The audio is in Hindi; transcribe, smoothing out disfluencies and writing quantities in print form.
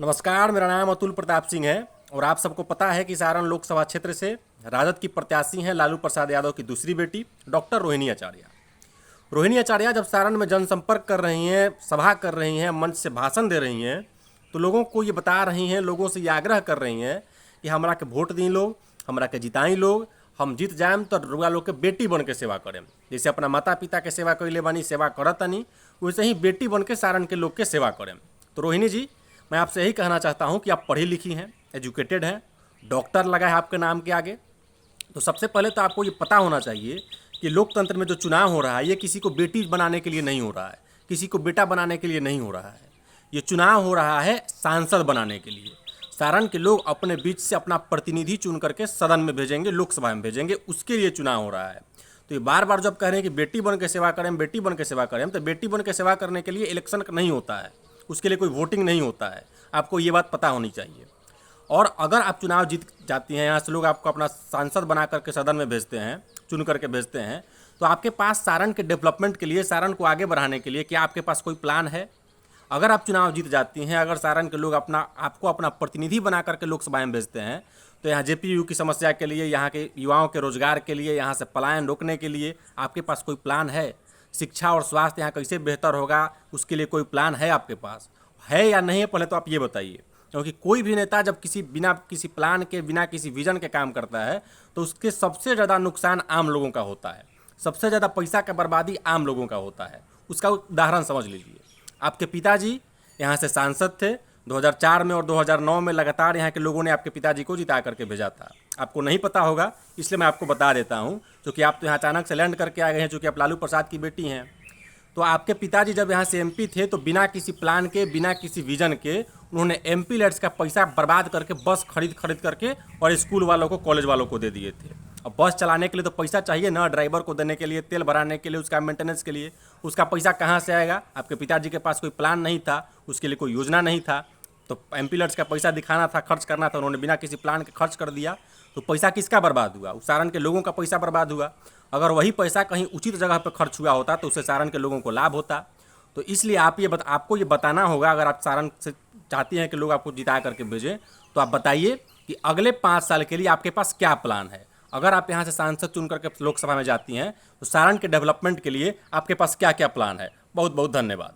नमस्कार, मेरा नाम अतुल प्रताप सिंह है और आप सबको पता है कि सारण लोकसभा क्षेत्र से राजद की प्रत्याशी हैं लालू प्रसाद यादव की दूसरी बेटी डॉक्टर रोहिणी आचार्य। रोहिणी आचार्य जब सारण में जनसंपर्क कर रही हैं, सभा कर रही हैं, मंच से भाषण दे रही हैं, तो लोगों को ये बता रही हैं, लोगों से ये आग्रह कर रही हैं कि हमरा के वोट दी लोग, हमरा के जिताई लोग, हम जीत जाएम तो रुआ लोग के बेटी बन के सेवा करें। जैसे अपना माता पिता के सेवा कैले बानी, सेवा करतनी, वैसे ही बेटी बन के सारण के लोग के सेवा करें। तो रोहिणी जी, मैं आपसे यही कहना चाहता हूं कि आप पढ़ी लिखी हैं, एजुकेटेड हैं, डॉक्टर लगा है आपके नाम के आगे। तो सबसे पहले तो आपको ये पता होना चाहिए कि लोकतंत्र में जो चुनाव हो रहा है ये किसी को बेटी बनाने के लिए नहीं हो रहा है, किसी को बेटा बनाने के लिए नहीं हो रहा है। ये चुनाव हो रहा है सांसद बनाने के लिए। सारण के लोग अपने बीच से अपना प्रतिनिधि चुन करके सदन में भेजेंगे, लोकसभा में भेजेंगे, उसके लिए चुनाव हो रहा है। तो ये बार बार जब कह रहे हैं कि बेटी बन के सेवा करें, बेटी बन के सेवा करें, तो बेटी बन के सेवा करने के लिए इलेक्शन नहीं होता है, उसके लिए कोई वोटिंग नहीं होता है। आपको ये बात पता होनी चाहिए। और अगर आप चुनाव जीत जाती हैं, यहाँ से लोग आपको अपना सांसद बना करके सदन में भेजते हैं, चुन करके भेजते हैं, तो आपके पास सारण के डेवलपमेंट के लिए, सारण को आगे बढ़ाने के लिए क्या आपके पास कोई प्लान है? अगर आप चुनाव जीत जाती हैं, अगर सारण के लोग आपको अपना प्रतिनिधि बना करके लोकसभा में भेजते हैं, तो यहाँ जेपीयू की समस्या के लिए, यहाँ के युवाओं के रोजगार के लिए, यहाँ से पलायन रोकने के लिए आपके पास कोई प्लान है? शिक्षा और स्वास्थ्य यहाँ कैसे बेहतर होगा, उसके लिए कोई प्लान है आपके पास? है या नहीं है, पहले तो आप ये बताइए। क्योंकि कोई भी नेता जब बिना किसी प्लान के, बिना किसी विजन के काम करता है, तो उसके सबसे ज़्यादा नुकसान आम लोगों का होता है, सबसे ज़्यादा पैसा का बर्बादी आम लोगों का होता है। उसका उदाहरण समझ लीजिए। आपके पिताजी यहाँ से सांसद थे 2004 में, और 2009 में लगातार यहाँ के लोगों ने आपके पिताजी को जिता करके भेजा था। आपको नहीं पता होगा, इसलिए मैं आपको बता देता हूँ, क्योंकि आप तो यहाँ अचानक से लैंड करके आ गए हैं, चूँकि आप लालू प्रसाद की बेटी हैं। तो आपके पिताजी जब यहाँ से एमपी थे, तो बिना किसी प्लान के, बिना किसी विजन के, उन्होंने एमपी लैट्स का पैसा बर्बाद करके बस खरीद करके और स्कूल वालों को, कॉलेज वालों को दे दिए थे। अब बस चलाने के लिए तो पैसा चाहिए ना, ड्राइवर को देने के लिए, तेल भराने के लिए, उसका मेंटेनेंस के लिए। उसका पैसा कहाँ से आएगा? आपके पिताजी के पास कोई प्लान नहीं था, उसके लिए कोई योजना नहीं था। तो एमपी लैट्स का पैसा दिखाना था, खर्च करना था, उन्होंने बिना किसी प्लान के खर्च कर दिया। तो पैसा किसका बर्बाद हुआ? सारण के लोगों का पैसा बर्बाद हुआ। अगर वही पैसा कहीं उचित जगह पर खर्च हुआ होता तो उससे सारण के लोगों को लाभ होता। तो इसलिए आपको ये बताना होगा, अगर आप सारण से चाहती हैं कि लोग आपको जिता करके भेजें, तो आप बताइए कि अगले 5 साल के लिए आपके पास क्या प्लान है। अगर आप यहाँ से सांसद चुन करके लोकसभा में जाती हैं, तो सारण के डेवलपमेंट के लिए आपके पास क्या क्या प्लान है। बहुत बहुत धन्यवाद।